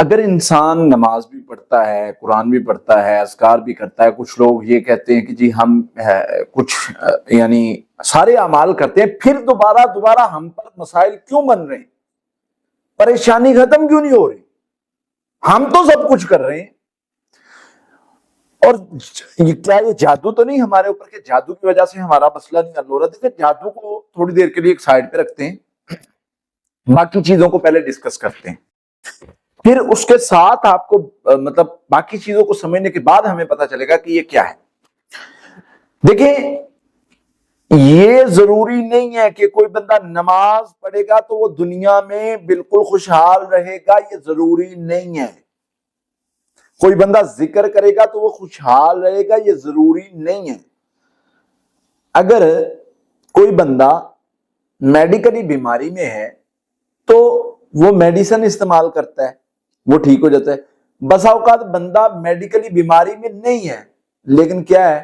اگر انسان نماز بھی پڑھتا ہے، قرآن بھی پڑھتا ہے، اذکار بھی کرتا ہے، کچھ لوگ یہ کہتے ہیں کہ جی ہم کچھ یعنی سارے اعمال کرتے ہیں، پھر دوبارہ ہم پر مسائل کیوں بن رہے ہیں؟ پریشانی ختم کیوں نہیں ہو رہی؟ ہم تو سب کچھ کر رہے ہیں۔ اور کیا یہ جادو تو نہیں ہمارے اوپر کہ جادو کی وجہ سے ہمارا مسئلہ نہیں حل ہو رہا؟ دیکھیں، جادو کو تھوڑی دیر کے لیے ایک سائڈ پہ رکھتے ہیں، باقی چیزوں کو پہلے ڈسکس کرتے ہیں، پھر اس کے ساتھ آپ کو مطلب باقی چیزوں کو سمجھنے کے بعد ہمیں پتا چلے گا کہ یہ کیا ہے۔ دیکھیں، یہ ضروری نہیں ہے کہ کوئی بندہ نماز پڑھے گا تو وہ دنیا میں بالکل خوشحال رہے گا، یہ ضروری نہیں ہے۔ کوئی بندہ ذکر کرے گا تو وہ خوشحال رہے گا، یہ ضروری نہیں ہے۔ اگر کوئی بندہ میڈیکلی بیماری میں ہے تو وہ میڈیسن استعمال کرتا ہے، وہ ٹھیک ہو جاتا ہے۔ بسا اوقات بندہ میڈیکلی بیماری میں نہیں ہے لیکن کیا ہے،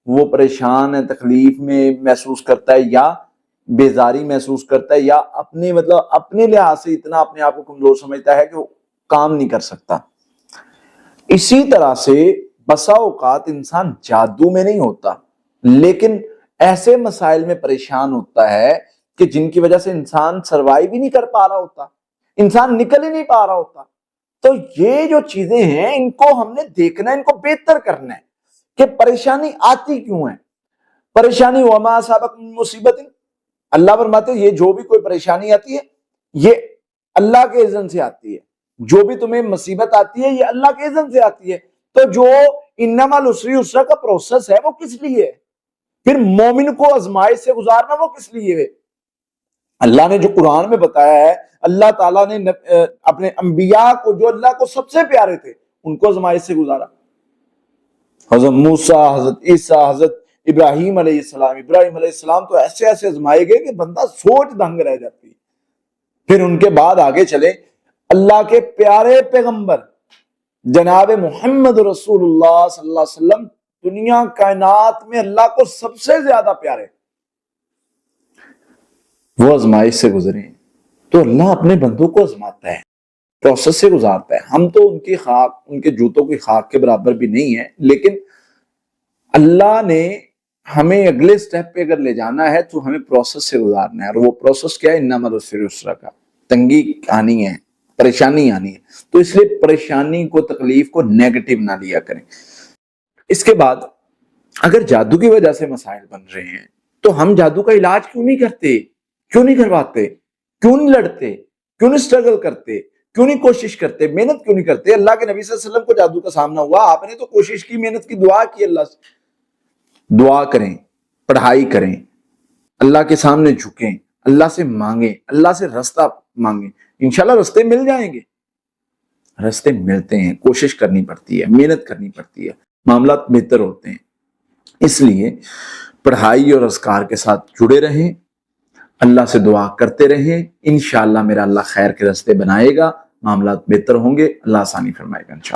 وہ پریشان ہے، تکلیف میں محسوس کرتا ہے، یا بیزاری محسوس کرتا ہے، یا اپنے لحاظ سے اتنا اپنے آپ کو کمزور سمجھتا ہے کہ وہ کام نہیں کر سکتا۔ اسی طرح سے بسا اوقات انسان جادو میں نہیں ہوتا لیکن ایسے مسائل میں پریشان ہوتا ہے کہ جن کی وجہ سے انسان سروائیو بھی نہیں کر پا رہا ہوتا، انسان نکل ہی نہیں پا رہا ہوتا۔ تو یہ جو چیزیں ہیں ان کو ہم نے دیکھنا ہے، ان کو بہتر کرنا ہے کہ پریشانی آتی کیوں ہے۔ پریشانی وما اصابکم من مصیبت، اللہ فرماتے ہیں یہ جو بھی کوئی پریشانی آتی ہے یہ اللہ کے اذن سے آتی ہے، جو بھی تمہیں مصیبت آتی ہے یہ اللہ کے اذن سے آتی ہے۔ تو جو انما العسر یسرا کا پروسیس ہے وہ کس لیے ہے؟ پھر مومن کو آزمائش سے گزارنا وہ کس لیے ہے؟ اللہ نے جو قرآن میں بتایا ہے، اللہ تعالیٰ نے اپنے انبیاء کو جو اللہ کو سب سے پیارے تھے ان کو آزمائش سے گزارا۔ حضرت موسیٰ، حضرت عیسیٰ، حضرت ابراہیم علیہ السلام تو ایسے ایسے آزمائے گئے کہ بندہ سوچ دنگ رہ جاتی۔ پھر ان کے بعد آگے چلے، اللہ کے پیارے پیغمبر جناب محمد رسول اللہ صلی اللہ علیہ وسلم دنیا کائنات میں اللہ کو سب سے زیادہ پیارے، وہ آزمائش سے گزرے ہیں۔ تو اللہ اپنے بندوں کو آزماتا ہے، پروسیس سے گزارتا ہے۔ ہم تو ان کی خاک، ان کے جوتوں کی خاک کے برابر بھی نہیں ہے، لیکن اللہ نے ہمیں اگلے سٹیپ پہ اگر لے جانا ہے تو ہمیں پروسیس سے گزارنا ہے، اور وہ پروسیس کیا ہے؟ انما العسر یسرا کا، تنگی آنی ہے، پریشانی آنی ہے۔ تو اس لیے پریشانی کو، تکلیف کو نیگیٹو نہ لیا کریں۔ اس کے بعد اگر جادو کی وجہ سے مسائل بن رہے ہیں تو ہم جادو کا علاج کیوں نہیں کرتے؟ کیوں نہیں کرواتے؟ کیوں نہیں لڑتے؟ کیوں نہیں سٹرگل کرتے؟ کیوں نہیں کوشش کرتے؟ محنت کیوں نہیں کرتے؟ اللہ کے نبی صلی اللہ علیہ وسلم کو جادو کا سامنا ہوا، آپ نے تو کوشش کی، محنت کی، دعا کی، اللہ سے دعا کریں، پڑھائی کریں، اللہ کے سامنے جھکیں، اللہ سے مانگیں، اللہ سے رستہ مانگیں، انشاءاللہ رستے مل جائیں گے۔ رستے ملتے ہیں، کوشش کرنی پڑتی ہے، محنت کرنی پڑتی ہے، معاملات بہتر ہوتے ہیں۔ اس لیے پڑھائی اور اذکار کے ساتھ جڑے رہیں، اللہ سے دعا کرتے رہیں، انشاءاللہ میرا اللہ خیر کے راستے بنائے گا، معاملات بہتر ہوں گے، اللہ آسانی فرمائے گا انشاءاللہ۔